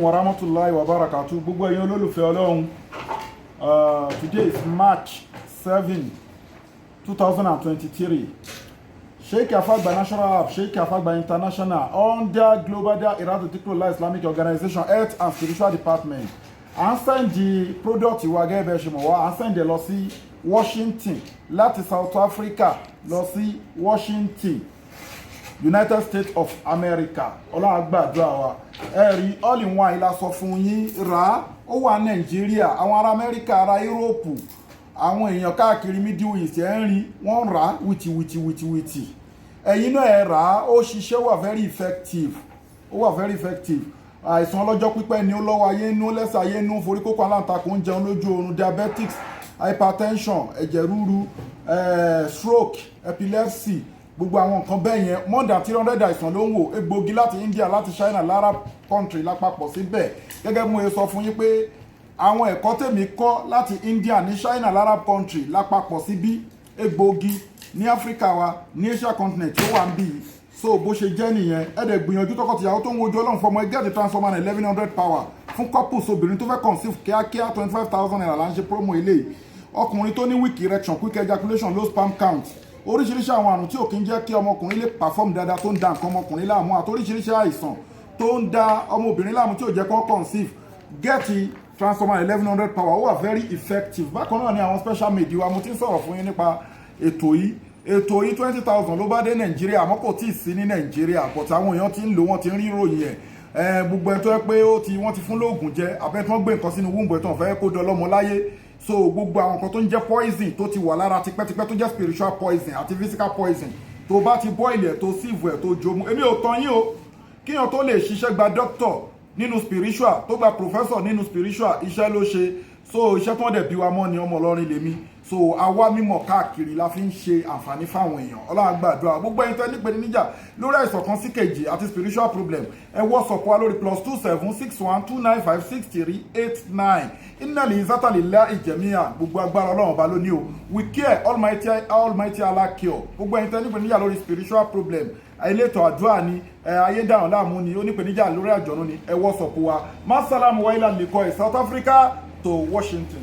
Warahmatullahi wabarakatuh. Gbogbo ẹ̀yin olólùfẹ́ Ọlọ́run. Today is March 7, 2023. Sheikh Afagba National App, Sheikh Afagba International, under Global Dahiratu Dhikrlahi Islamic Organization, Health and Spiritual Department. À ń sẹ́ndì product ìwà gẹ́gẹ́ bẹ́ẹ̀ ṣe mọ̀ wá, à ń sẹ́ndì lọ sí Washington, láti South Africa lọ sí Washington, United States of America. Ọlọ́run á gbàdúrà wa. Ẹ̀rí all in one ìlà sọ fún yín rà ó wà Nàìjíríà, àwọn ará Amẹ́ríkà, ará Europe, àwọn èèyàn káàkiri Middle East ẹ̀ ń rí wọ́n rà wìtìwìtì. Ẹ̀yin náà ẹ̀ rà ó ṣiṣẹ́ wà very effective. Ó wà very effective. Àìsàn ọlọ́jọ́ pípẹ́ ni ó lọ́wọ́ ayé inú, lẹ́sẹ̀ ayé inú, forí kókó aláǹtakùn ń jẹun lójú oorun, diabetics, hypertension, ẹ̀jẹ̀ ríru, stroke, epilepsy, gbogbo àwọn nǹkan bẹ́ẹ̀ yẹn more than 300 àìsàn ló ń wò, egbògi láti India, láti China, lára country lápapọ̀ síbẹ̀. Gẹ́gẹ́ bí mo sọ fún yín pé àwọn ẹ̀kọ́ tèmi kọ́ láti India ní China, lára country lápapọ̀ síbí, egbògi ní Africa wa, ní Asia continent tó wà ń bí. So bó ṣe jẹ́ nìyẹn, ẹ̀dẹ̀ gbìyànjú tọkọtìyàwó tó ń wojú Ọlọ́run fọmọ ẹgbẹ́ àti transformer 1100 power fún couples obìnrin tó fẹ́ conceive kíákíá 25,000 naira là ń ṣe promo eléyìí. Ọkùnrin tó ní weak erection, quick ejaculation, low sperm count, oríṣiríṣi àwọn àrùn tí ò kí ń jẹ́ kí ọmọkùnrin lè perform dáadáa, tó ń da nǹkan ọmọkùnrin láàmú, àti oríṣiríṣi àìsàn tó ń da ọmọbìnrin láàmú tí ò jẹ́ kó conceive, get transformer 1100 power ó wà very effective. Bákan náà ni àwọn special made wa, mo ti ń sọ̀rọ̀ fún yín nípa ètò yìí 20,000 ló bá dé Nàìjíríà, àmọ́ kò tí ì sí ní Nàìjíríà, but àwọn èèyàn ti ń lò, wọ́n ti ń rí ìròyìn ẹ̀. Gbogbo ẹni tó yẹ pé wọ́n ti fún lóògùn jẹ, àbẹ́ tí wọ́n gbé nǹkan sínú wúńbọ̀ ẹ̀ tó ń fẹ́ kó dọlọ́mọ láyé. So gbogbo àwọn nǹkan tó ń jẹ́ poison tó ti wà lára tipẹ́tipẹ́ tó jẹ́ spiritual poison àti physical poison, tó bá ti boil ẹ̀, tó sieve ẹ̀, tó jomu. Èmi ò tàn yín o, kíyàn tó lè ṣiṣẹ́ gba doctor nínú spiritual, tó gba professor nínú spiritual, iṣẹ́ ló ṣe. So iṣẹ́ tó ń dẹ̀ bí wa mọ́ ni ọmọ Ọlọ́rin lèmi. So àwa mímọ̀ káàkiri la fi ń ṣe àǹfààní fáwọn èèyàn. Ọlọ́run gbàdúrà gbogbo ẹni tẹ́ nípe níjà lórí àìsàn kan sí kejì àti spiritual problem, ẹ WhatsApp wa lórí +27612956389. Inna lizzata lillahi jami'a. Gbogbo agbára Ọlọ́run ọba ló ní o. We care, Almighty Allah cure. Gbogbo ẹni tẹ́ nípe níjà lórí spiritual problem, àìlétò àdúrà ni, ayédáhùn láàmú ni, onípèníjà lórí àjọ̀nú ni, ẹ WhatsApp wa. Masalamu wa ila liqa'i, South Africa to Washington.